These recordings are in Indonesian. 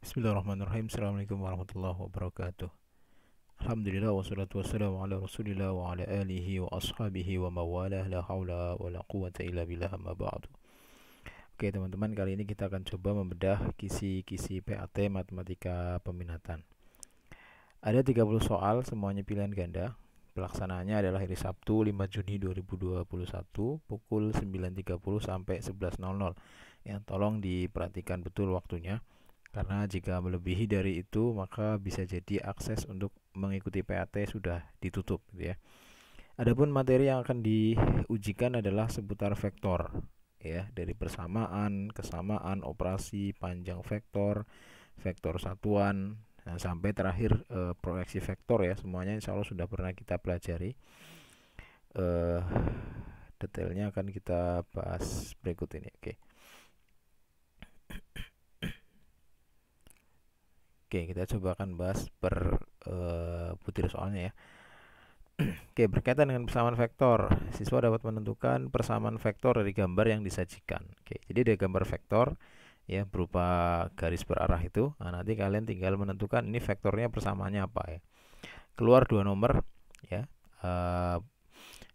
Bismillahirrahmanirrahim. Assalamualaikum warahmatullahi wabarakatuh. Alhamdulillah wassalatu wassalamu ala rasulillah wa ala alihi wa ashabihi wa mawalah la hawla wa la quwata illa billah amma ba'du. Oke teman-teman, kali ini kita akan coba membedah kisi-kisi PAT Matematika Peminatan. Ada 30 soal, semuanya pilihan ganda. Pelaksanaannya adalah hari Sabtu 5 Juni 2021 pukul 9.30 sampai 11.00. Ya, tolong diperhatikan betul waktunya. Karena jika melebihi dari itu, maka bisa jadi akses untuk mengikuti PAT sudah ditutup, gitu ya. Adapun materi yang akan diujikan adalah seputar vektor, ya, dari persamaan, kesamaan, operasi, panjang vektor, vektor satuan, nah, sampai terakhir proyeksi vektor ya. Semuanya insya Allah sudah pernah kita pelajari. Detailnya akan kita bahas berikut ini. Oke. Oke, kita coba akan bahas per butir soalnya ya. Oke, berkaitan dengan persamaan vektor, siswa dapat menentukan persamaan vektor dari gambar yang disajikan. Oke, jadi ada gambar vektor ya berupa garis berarah itu. Nah, nanti kalian tinggal menentukan ini vektornya persamaannya apa ya. Keluar dua nomor ya.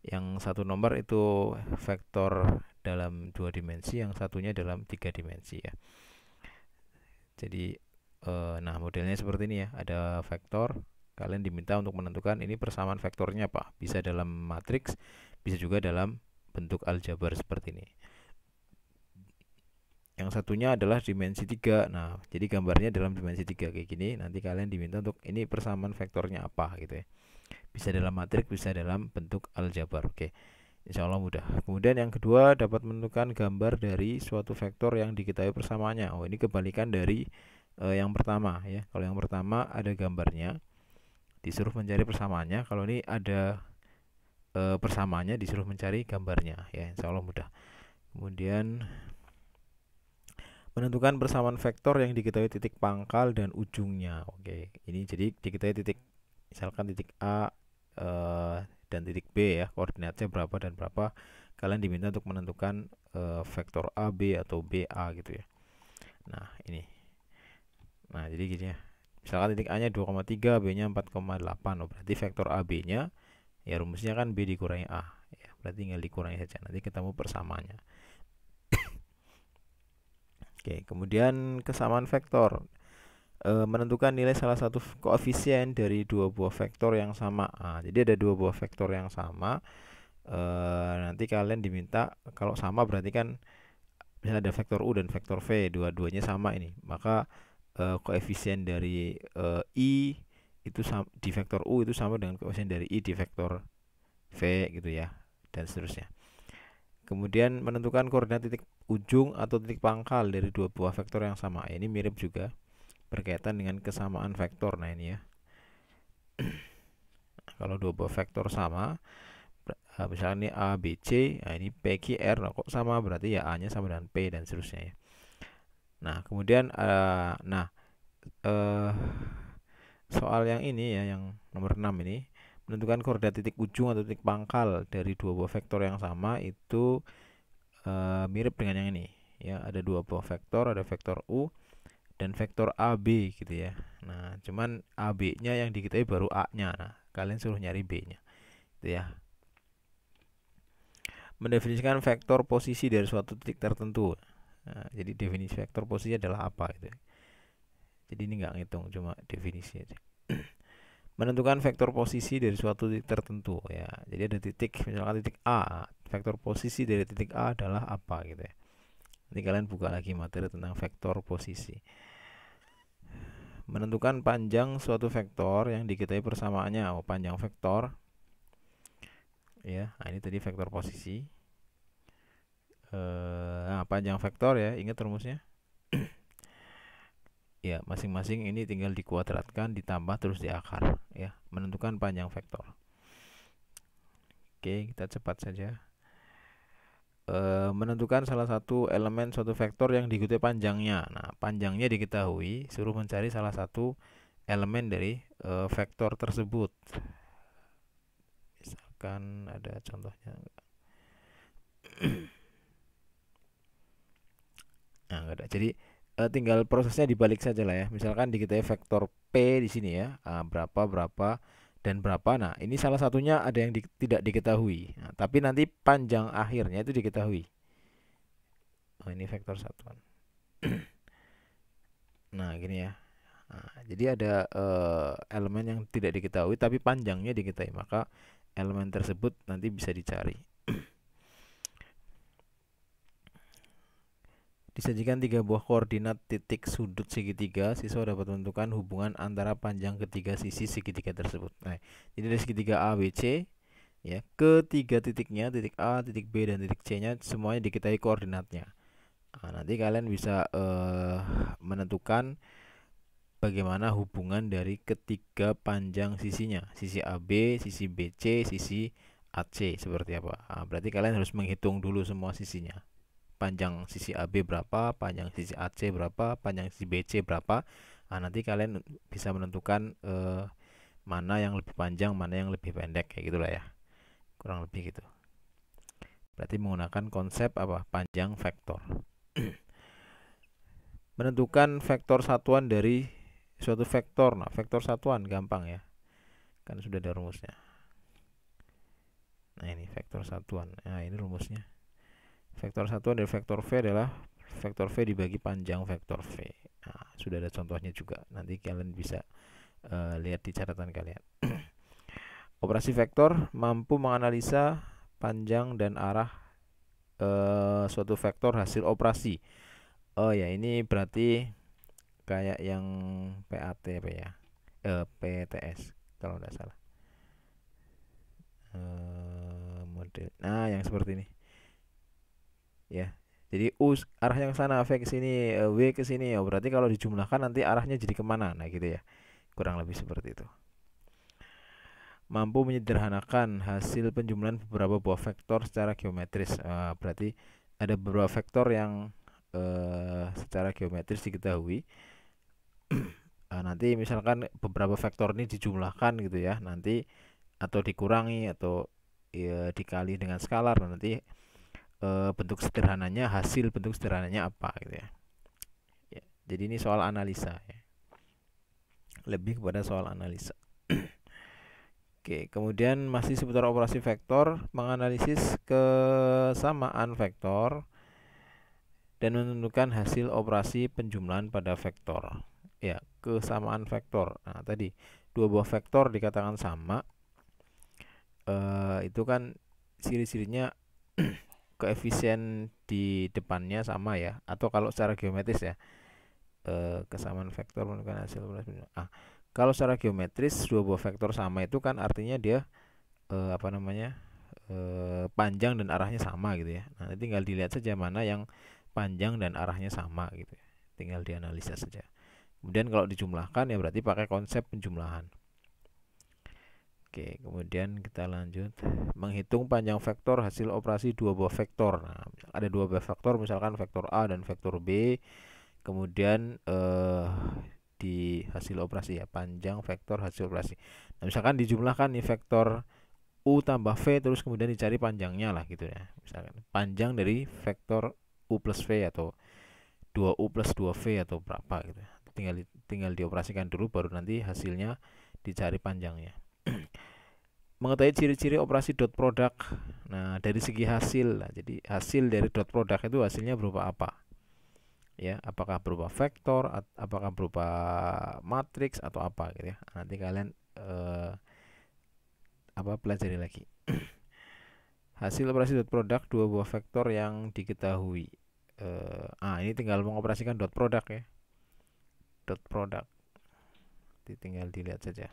Yang satu nomor itu vektor dalam 2 dimensi, yang satunya dalam 3 dimensi ya. Jadi nah, modelnya seperti ini ya. Ada vektor, kalian diminta untuk menentukan ini persamaan vektornya apa. Bisa dalam matriks, bisa juga dalam bentuk aljabar seperti ini. Yang satunya adalah dimensi 3. Nah, jadi gambarnya dalam dimensi 3 kayak gini. Nanti kalian diminta untuk ini persamaan vektornya apa gitu ya. Bisa dalam matriks, bisa dalam bentuk aljabar. Oke. Insya Allah mudah. Kemudian yang kedua, dapat menentukan gambar dari suatu vektor yang diketahui persamaannya. Oh, ini kebalikan dari yang pertama ya. Kalau yang pertama ada gambarnya, disuruh mencari persamaannya. Kalau ini ada persamaannya, disuruh mencari gambarnya ya. Insya Allah mudah. Kemudian menentukan persamaan vektor yang diketahui titik pangkal dan ujungnya. Oke, ini jadi diketahui titik, misalkan titik A dan titik B ya, koordinatnya berapa dan berapa. Kalian diminta untuk menentukan vektor A, B atau B, A gitu ya. Nah, ini. Nah, jadi gini ya. Misalkan titik A-nya 2,3, B-nya 4,8. Oh, berarti vektor AB-nya ya rumusnya kan B dikurangi A. Ya, berarti tinggal dikurangi saja. Nanti ketemu persamaannya. Oke, kemudian kesamaan vektor. Menentukan nilai salah satu koefisien dari dua buah vektor yang sama. Nah, jadi ada dua buah vektor yang sama. Nanti kalian diminta, kalau sama berarti kan misalnya ada vektor U dan vektor V, dua-duanya sama ini. Maka koefisien dari I itu di vektor U itu sama dengan koefisien dari I di vektor V gitu ya, dan seterusnya. Kemudian menentukan koordinat titik ujung atau titik pangkal dari dua buah vektor yang sama. Ini mirip juga berkaitan dengan kesamaan vektor. Nah, ini ya. Kalau dua buah vektor sama, misalnya ini A, B, C, nah ini P, Q, R, nah kok sama, berarti ya A-nya sama dengan P dan seterusnya ya. Nah, kemudian soal yang ini ya, yang nomor 6 ini, menentukan koordinat titik ujung atau titik pangkal dari dua buah vektor yang sama itu mirip dengan yang ini ya. Ada dua buah vektor, ada vektor U dan vektor AB gitu ya. Nah, cuman AB-nya yang diketahui baru A-nya. Nah, kalian suruh nyari B-nya. Gitu ya. Mendefinisikan vektor posisi dari suatu titik tertentu. Nah, jadi definisi vektor posisi adalah apa gitu. Jadi ini nggak ngitung, cuma definisi aja. Menentukan vektor posisi dari suatu titik tertentu ya. Jadi ada titik, misalkan titik A. Vektor posisi dari titik A adalah apa gitu ya. Nanti kalian buka lagi materi tentang vektor posisi. Menentukan panjang suatu vektor yang diketahui persamaannya. Oh, panjang vektor ya. Nah, ini tadi vektor posisi. Nah, panjang vektor ya, ingat rumusnya. Ya, masing-masing ini tinggal dikuadratkan, ditambah terus diakar ya. Menentukan panjang vektor. Oke, kita cepat saja. Menentukan salah satu elemen suatu vektor yang diketahui panjangnya. Nah, panjangnya diketahui, suruh mencari salah satu elemen dari vektor tersebut. Misalkan ada contohnya. Nah, enggak ada. Jadi tinggal prosesnya dibalik saja lah ya. Misalkan diketahui vektor P di sini ya, berapa berapa dan berapa. Nah, ini salah satunya ada yang tidak diketahui. Nah, tapi nanti panjang akhirnya itu diketahui. Oh, ini vektor satuan. Nah, gini ya. Nah, jadi ada elemen yang tidak diketahui tapi panjangnya diketahui, maka elemen tersebut nanti bisa dicari. Disajikan 3 buah koordinat titik sudut segitiga, siswa dapat menentukan hubungan antara panjang ketiga sisi segitiga tersebut. Nah, jadi dari segitiga A, B, C, ya, ketiga titiknya, titik A, titik B, dan titik C-nya semuanya diketahui koordinatnya. Nah, nanti kalian bisa menentukan bagaimana hubungan dari ketiga panjang sisinya, sisi AB, sisi BC, sisi AC seperti apa. Nah, berarti kalian harus menghitung dulu semua sisinya. Panjang sisi AB berapa, panjang sisi AC berapa, panjang sisi BC berapa. Nah, nanti kalian bisa menentukan mana yang lebih panjang, mana yang lebih pendek, kayak gitulah ya. Kurang lebih gitu. Berarti menggunakan konsep apa? Panjang vektor. Menentukan vektor satuan dari suatu vektor. Nah, vektor satuan gampang ya. Kan sudah ada rumusnya. Nah, ini vektor satuan. Nah, ini rumusnya. Vektor satuan dari vektor V adalah vektor V dibagi panjang vektor V. Nah, sudah ada contohnya juga. Nanti kalian bisa lihat di catatan kalian. Operasi vektor mampu menganalisa panjang dan arah suatu vektor hasil operasi. Oh ya, ini berarti kayak yang PAT apa ya? PTS kalau tidak salah. Model. Nah, yang seperti ini. Ya. Jadi U arahnya ke sana, V ke sini, W ke sini. Oh, berarti kalau dijumlahkan nanti arahnya jadi kemana? Nah, gitu ya. Kurang lebih seperti itu. Mampu menyederhanakan hasil penjumlahan beberapa buah vektor secara geometris. Berarti ada beberapa vektor yang secara geometris diketahui. Nanti misalkan beberapa vektor ini dijumlahkan gitu ya, nanti atau dikurangi atau ya, dikali dengan skalar, nanti bentuk sederhananya, hasil bentuk sederhananya apa gitu ya. Ya, jadi ini soal analisa ya. Lebih kepada soal analisa. Oke, kemudian masih seputar operasi vektor, menganalisis kesamaan vektor dan menentukan hasil operasi penjumlahan pada vektor. Ya, kesamaan vektor. Nah, tadi dua buah vektor dikatakan sama. Itu kan ciri-cirinya koefisien di depannya sama ya, atau kalau secara geometris ya, kesamaan vektor menentukan hasil operasi. Kalau secara geometris dua buah vektor sama itu kan artinya dia panjang dan arahnya sama gitu ya. Nah, tinggal dilihat saja mana yang panjang dan arahnya sama gitu ya. Tinggal dianalisa saja. Kemudian kalau dijumlahkan ya berarti pakai konsep penjumlahan. Oke, kemudian kita lanjut menghitung panjang vektor hasil operasi dua buah vektor. Nah, ada dua buah vektor, misalkan vektor A dan vektor B. Kemudian di hasil operasi ya, panjang vektor hasil operasi. Nah, misalkan dijumlahkan nih vektor U tambah V, terus kemudian dicari panjangnya lah gitu ya. Misalkan panjang dari vektor U plus V atau 2U plus 2V atau berapa gitu. Tinggal dioperasikan dulu, baru nanti hasilnya dicari panjangnya. Mengetahui ciri-ciri operasi dot product. Nah, dari segi hasil, jadi hasil dari dot product itu hasilnya berupa apa? Ya, apakah berupa vektor, apakah berupa matriks atau apa gitu ya. Nanti kalian pelajari lagi. Hasil operasi dot product dua buah vektor yang diketahui. Ini tinggal mengoperasikan dot product ya. Dot product. Tinggal dilihat saja.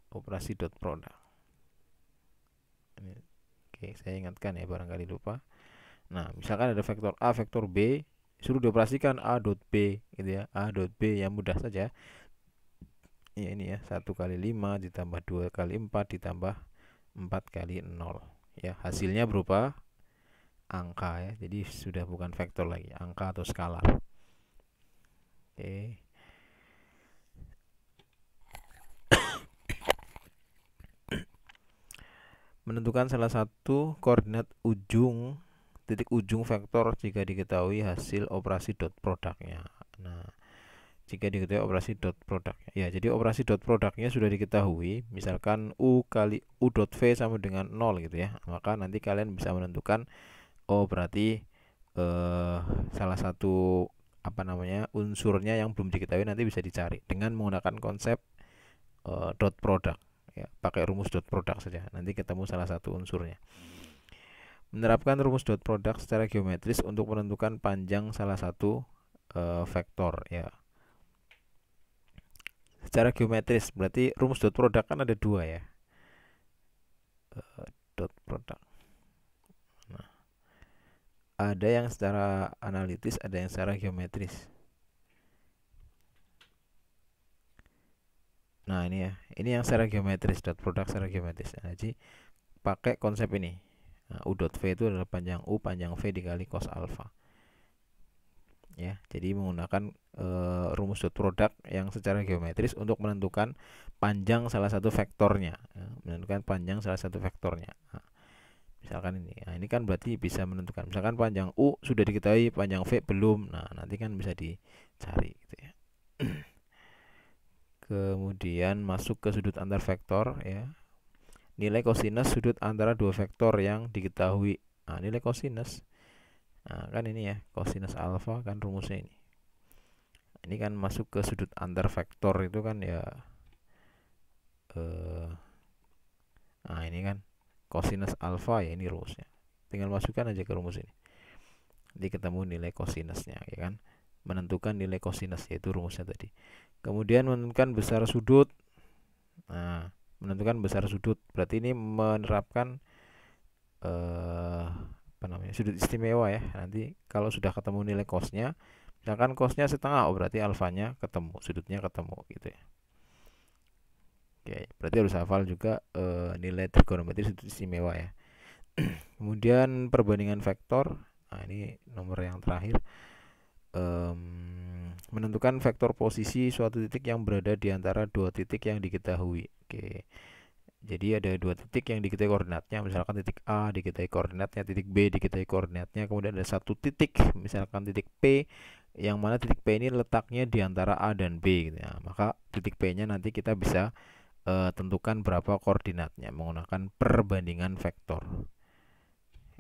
Operasi dot product. Oke, saya ingatkan ya, barangkali lupa. Nah, misalkan ada vektor A, vektor B, suruh dioperasikan A dot B gitu ya. A dot B yang mudah saja. Ya, ini ya, 1 kali 5 ditambah 2 kali 4 ditambah 4 kali 0. Ya, hasilnya berupa angka ya. Jadi sudah bukan vektor lagi, angka atau skalar. Oke. Menentukan salah satu koordinat titik ujung vektor jika diketahui hasil operasi dot produknya. jika diketahui operasi dot produk. Ya, jadi operasi dot produknya sudah diketahui. Misalkan U kali U dot V sama dengan 0 gitu ya. Maka nanti kalian bisa menentukan, oh berarti salah satu unsurnya yang belum diketahui nanti bisa dicari dengan menggunakan konsep dot product ya, pakai rumus dot product saja, nanti ketemu salah satu unsurnya. Menerapkan rumus dot product secara geometris untuk menentukan panjang salah satu vektor ya. Secara geometris berarti rumus dot product kan ada dua ya, dot product. Nah, ada yang secara analitis, ada yang secara geometris. Nah ini ya, ini yang secara geometris, dot product secara geometris. Nah, jadi pakai konsep ini. Nah, U dot V itu adalah panjang U panjang V dikali cos alpha. Ya, jadi menggunakan rumus dot product yang secara geometris untuk menentukan panjang salah satu vektornya. Ya, menentukan panjang salah satu vektornya. Nah, misalkan ini. Nah, ini kan berarti bisa menentukan. Misalkan panjang U sudah diketahui, panjang V belum. Nah, nanti kan bisa dicari gitu ya. Kemudian masuk ke sudut antar vektor ya. Nilai kosinus sudut antara dua vektor yang diketahui. Nah, nilai kosinus. Nah, kan ini ya, kosinus alfa kan rumusnya ini. Ini kan masuk ke sudut antar vektor itu kan ya. Nah, ini kan kosinus alfa ya, ini rumusnya. Tinggal masukkan aja ke rumus ini. Nanti ketemu nilai kosinusnya ya kan. Menentukan nilai kosinus yaitu rumusnya tadi. Kemudian menentukan besar sudut. Nah, menentukan besar sudut berarti ini menerapkan sudut istimewa ya. Nanti kalau sudah ketemu nilai cosnya, misalkan cosnya setengah, oh berarti alfanya ketemu, sudutnya ketemu gitu ya. Oke, berarti harus hafal juga nilai trigonometri sudut istimewa ya. Kemudian perbandingan vektor. Nah, ini nomor yang terakhir. Menentukan vektor posisi suatu titik yang berada di antara dua titik yang diketahui. Oke. Jadi ada dua titik yang diketahui koordinatnya, misalkan titik A diketahui koordinatnya, titik B diketahui koordinatnya, kemudian ada satu titik, misalkan titik P, yang mana titik P ini letaknya di antara A dan B gitu ya. Maka titik P-nya nanti kita bisa tentukan berapa koordinatnya menggunakan perbandingan vektor.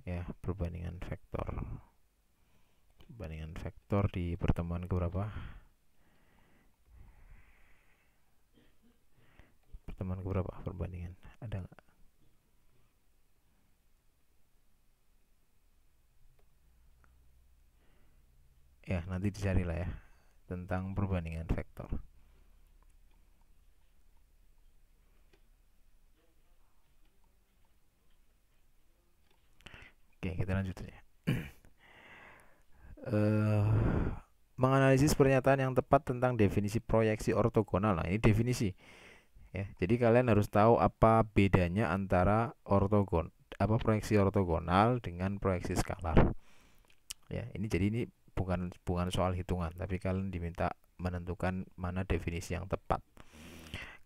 Ya, perbandingan vektor. Perbandingan vektor di pertemuan keberapa? Pertemuan keberapa perbandingan? Ada nggak? Ya, nanti dicarilah ya tentang perbandingan vektor. Oke, kita lanjut aja. Menganalisis pernyataan yang tepat tentang definisi proyeksi ortogonal. Nah, ini definisi ya. Jadi kalian harus tahu apa bedanya antara proyeksi ortogonal dengan proyeksi skalar. Ya, ini bukan soal hitungan, tapi kalian diminta menentukan mana definisi yang tepat.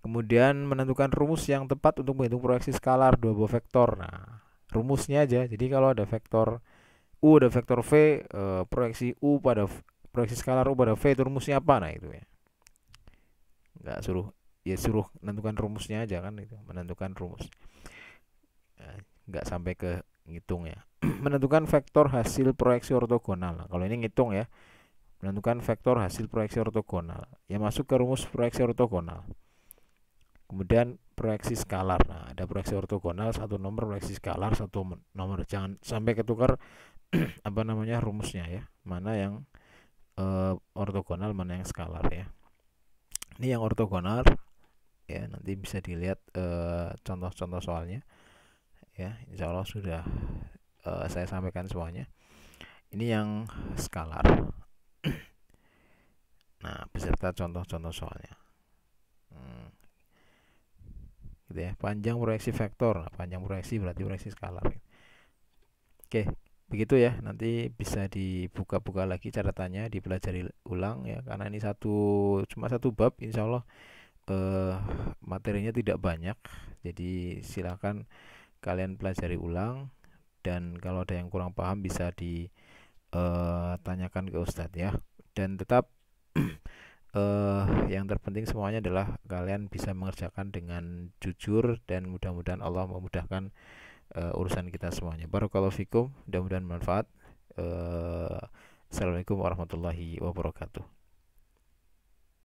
Kemudian menentukan rumus yang tepat untuk menghitung proyeksi skalar dua buah vektor. Nah, rumusnya aja. Jadi kalau ada vektor U, ada vektor V, proyeksi skalar U pada V itu rumusnya apa? Nah, itu ya. Nggak suruh menentukan rumusnya aja kan, itu menentukan rumus. Nggak sampai ke ngitung ya. Menentukan vektor hasil proyeksi ortogonal. Nah, kalau ini ngitung ya. Menentukan vektor hasil proyeksi ortogonal. Ya masuk ke rumus proyeksi ortogonal. Kemudian proyeksi skalar. Nah, ada proyeksi ortogonal satu nomor, proyeksi skalar satu nomor. Jangan sampai ketukar rumusnya ya. Mana yang ortogonal, mana yang skalar ya. Ini yang ortogonal ya, nanti bisa dilihat contoh-contoh soalnya ya. Insya Allah sudah saya sampaikan semuanya. Ini yang skalar. Nah, beserta contoh-contoh soalnya. Gitu ya. Panjang proyeksi vektor. Nah, panjang proyeksi berarti proyeksi skalar. Oke, begitu ya. Nanti bisa dibuka-buka lagi catatannya, dipelajari ulang ya. Karena ini cuma satu bab, insya Allah materinya tidak banyak. Jadi silakan kalian pelajari ulang, dan kalau ada yang kurang paham bisa ditanyakan ke Ustadz ya. Dan tetap Yang terpenting semuanya adalah kalian bisa mengerjakan dengan jujur, dan mudah-mudahan Allah memudahkan urusan kita semuanya. Barakallahu fikum, mudah-mudahan bermanfaat. Assalamualaikum warahmatullahi wabarakatuh.